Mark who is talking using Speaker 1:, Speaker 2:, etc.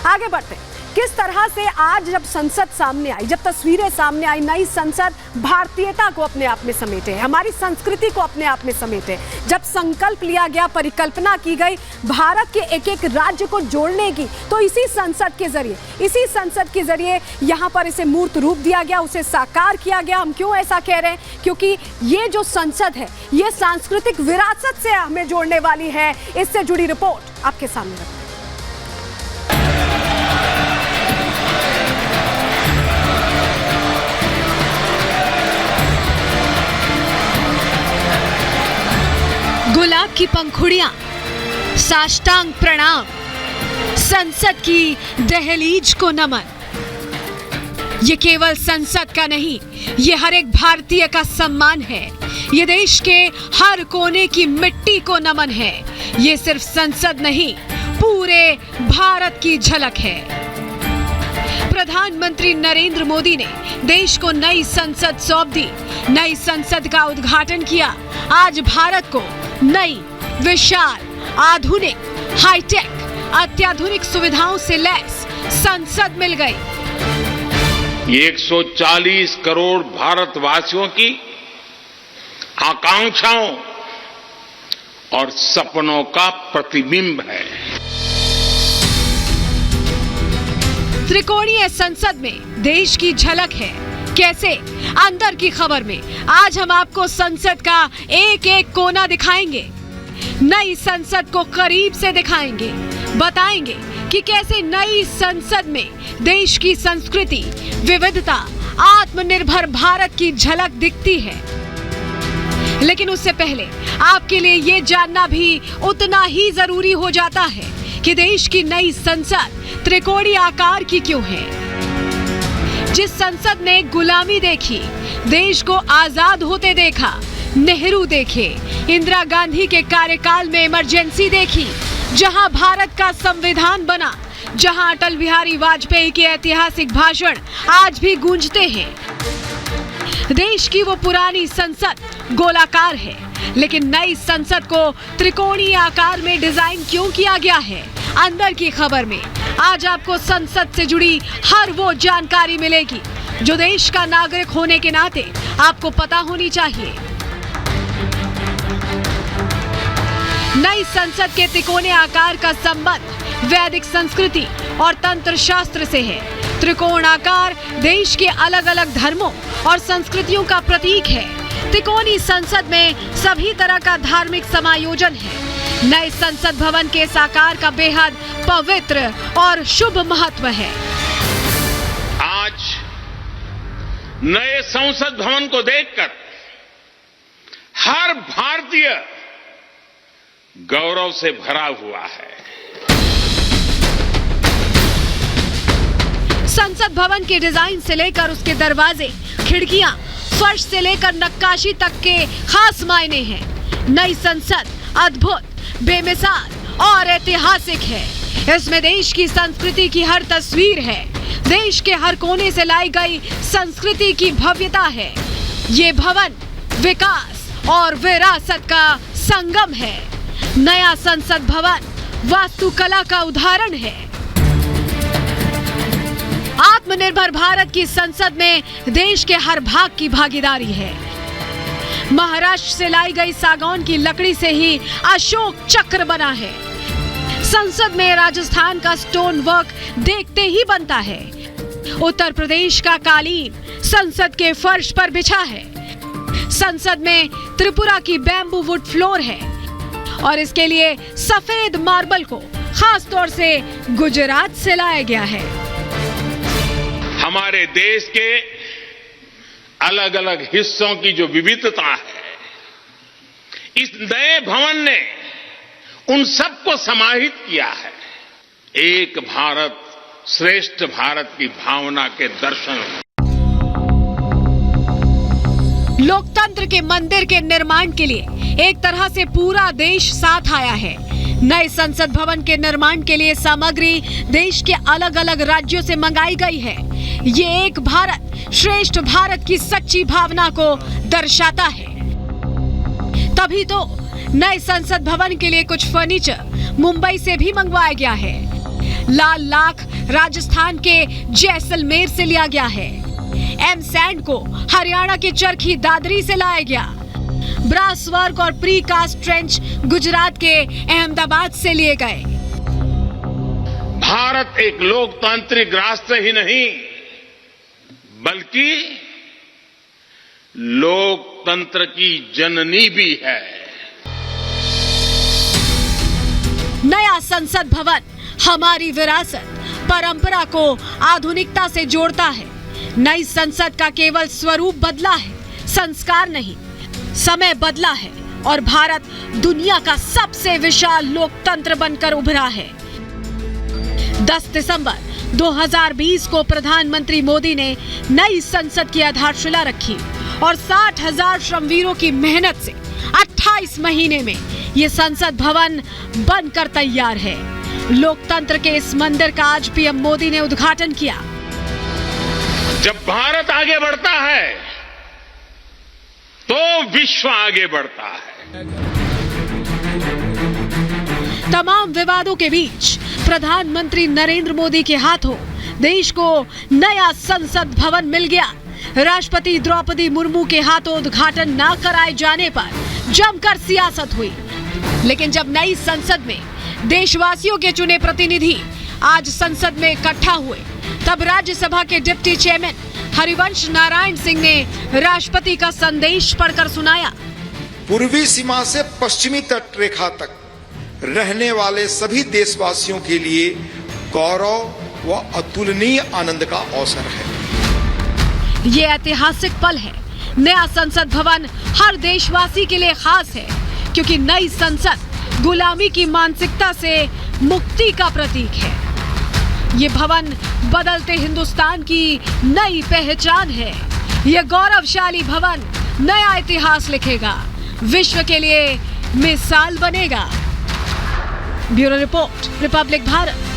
Speaker 1: आगे बढ़ते हैं। किस तरह से आज जब संसद सामने आई, जब तस्वीरें सामने आई, नई संसद भारतीयता को अपने आप में समेटे, हमारी संस्कृति को अपने आप में समेटे, जब संकल्प लिया गया, परिकल्पना की गई भारत के एक एक राज्य को जोड़ने की, तो इसी संसद के जरिए यहाँ पर इसे मूर्त रूप दिया गया, उसे साकार किया गया। हम क्यों ऐसा कह रहे हैं? क्योंकि ये जो संसद है ये सांस्कृतिक विरासत से हमें जोड़ने वाली है। इससे जुड़ी रिपोर्ट आपके सामने रखते हैं।
Speaker 2: गुलाब की पंखुड़ियां, साष्टांग प्रणाम, संसद की दहलीज को नमन। ये केवल संसद का नहीं, ये हर एक भारतीय का सम्मान है। ये देश के हर कोने की मिट्टी को नमन है। ये सिर्फ संसद नहीं, पूरे भारत की झलक है। प्रधानमंत्री नरेंद्र मोदी ने देश को नई संसद सौंप दी, नई संसद का उद्घाटन किया। आज भारत को नई, विशाल, आधुनिक, हाईटेक, अत्याधुनिक सुविधाओं से लैस संसद मिल गई।
Speaker 3: 140 करोड़ भारतवासियों की आकांक्षाओं और सपनों का प्रतिबिंब है।
Speaker 2: त्रिकोणीय संसद में देश की झलक है। कैसे? अंदर की खबर में आज हम आपको संसद का एक एक कोना दिखाएंगे, नई संसद को करीब से दिखाएंगे, बताएंगे कि कैसे नई संसद में देश की संस्कृति, विविधता, आत्मनिर्भर भारत की झलक दिखती है। लेकिन उससे पहले आपके लिए ये जानना भी उतना ही जरूरी हो जाता है कि देश की नई संसद त्रिकोणीय आकार की क्यों है। जिस संसद ने गुलामी देखी, देश को आजाद होते देखा, नेहरू देखे, इंदिरा गांधी के कार्यकाल में इमरजेंसी देखी, जहां भारत का संविधान बना, जहां अटल बिहारी वाजपेयी के ऐतिहासिक भाषण आज भी गूंजते हैं। देश की वो पुरानी संसद गोलाकार है, लेकिन नई संसद को त्रिकोणीय आकार में डिजाइन क्यों किया गया है? अंदर की खबर में आज आपको संसद से जुड़ी हर वो जानकारी मिलेगी जो देश का नागरिक होने के नाते आपको पता होनी चाहिए। नई संसद के त्रिकोणीय आकार का संबंध वैदिक संस्कृति और तंत्र शास्त्र से है। त्रिकोण आकार देश के अलग अलग धर्मों और संस्कृतियों का प्रतीक है। त्रिकोणीय संसद में सभी तरह का धार्मिक समायोजन है। नए संसद भवन के साकार का बेहद पवित्र और शुभ महत्व है।
Speaker 3: आज नए संसद भवन को देखकर हर भारतीय गौरव से भरा हुआ है।
Speaker 2: संसद भवन के डिजाइन से लेकर उसके दरवाजे, खिड़कियां, फर्श से लेकर नक्काशी तक के खास मायने हैं। नई संसद अद्भुत, बेमिसाल और ऐतिहासिक है। इसमें देश की संस्कृति की हर तस्वीर है। देश के हर कोने से लाई गई संस्कृति की भव्यता है। ये भवन विकास और विरासत का संगम है। नया संसद भवन वास्तुकला का उदाहरण है। आत्मनिर्भर भारत की संसद में देश के हर भाग की भागीदारी है। महाराष्ट्र से लाई गई सागौन की लकड़ी से ही अशोक चक्र बना है। संसद में राजस्थान का स्टोन वर्क देखते ही बनता है। उत्तर प्रदेश का कालीन संसद के फर्श पर बिछा है। संसद में त्रिपुरा की बैम्बू वुड फ्लोर है और इसके लिए सफेद मार्बल को खास तौर से गुजरात से लाया गया है।
Speaker 3: हमारे देश के अलग अलग हिस्सों की जो विविधता है, इस नए भवन ने उन सबको समाहित किया है। एक भारत श्रेष्ठ भारत की भावना के दर्शन।
Speaker 2: लोकतंत्र के मंदिर के निर्माण के लिए एक तरह से पूरा देश साथ आया है। नए संसद भवन के निर्माण के लिए सामग्री देश के अलग अलग राज्यों से मंगाई गई है। ये एक भारत श्रेष्ठ भारत की सच्ची भावना को दर्शाता है। तभी तो नए संसद भवन के लिए कुछ फर्नीचर मुंबई से भी मंगवाया गया है। लाल लाख राजस्थान के जैसलमेर से लिया गया है। एम सैंड को हरियाणा के चरखी दादरी से लाया गया। ब्रास वर्क और प्री कास्ट ट्रेंच गुजरात के अहमदाबाद से लिए गए।
Speaker 3: भारत एक लोकतांत्रिक राष्ट्र ही नहीं बल्कि लोकतंत्र की जननी भी है।
Speaker 2: नया संसद भवन हमारी विरासत, परंपरा को आधुनिकता से जोड़ता है। नई संसद का केवल स्वरूप बदला है, संस्कार नहीं। समय बदला है और भारत दुनिया का सबसे विशाल लोकतंत्र बनकर उभरा है। 10 दिसंबर 2020 को प्रधानमंत्री मोदी ने नई संसद की आधारशिला रखी और 60,000 श्रमवीरों की मेहनत से 28 महीने में ये संसद भवन बनकर तैयार है। लोकतंत्र के इस मंदिर का आज पीएम मोदी ने उद्घाटन किया।
Speaker 3: जब भारत आगे बढ़ता है तो विश्व आगे बढ़ता है।
Speaker 2: तमाम विवादों के बीच प्रधानमंत्री नरेंद्र मोदी के हाथों देश को नया संसद भवन मिल गया। राष्ट्रपति द्रौपदी मुर्मू के हाथों उद्घाटन न कराए जाने पर जमकर सियासत हुई। लेकिन जब नई संसद में देशवासियों के चुने प्रतिनिधि आज संसद में इकट्ठा हुए, तब राज्यसभा के डिप्टी चेयरमैन हरिवंश नारायण सिंह ने राष्ट्रपति का संदेश पढ़कर सुनाया।
Speaker 4: पूर्वी सीमा से पश्चिमी तट रेखा तक रहने वाले सभी देशवासियों के लिए गौरव व अतुलनीय आनंद का अवसर है।
Speaker 2: ये ऐतिहासिक पल है। नया संसद भवन हर देशवासी के लिए खास है, क्योंकि नई संसद गुलामी की मानसिकता से मुक्ति का प्रतीक है। ये भवन बदलते हिंदुस्तान की नई पहचान है। ये गौरवशाली भवन नया इतिहास लिखेगा, विश्व के लिए मिसाल बनेगा। Bureau report, Republic Bharat.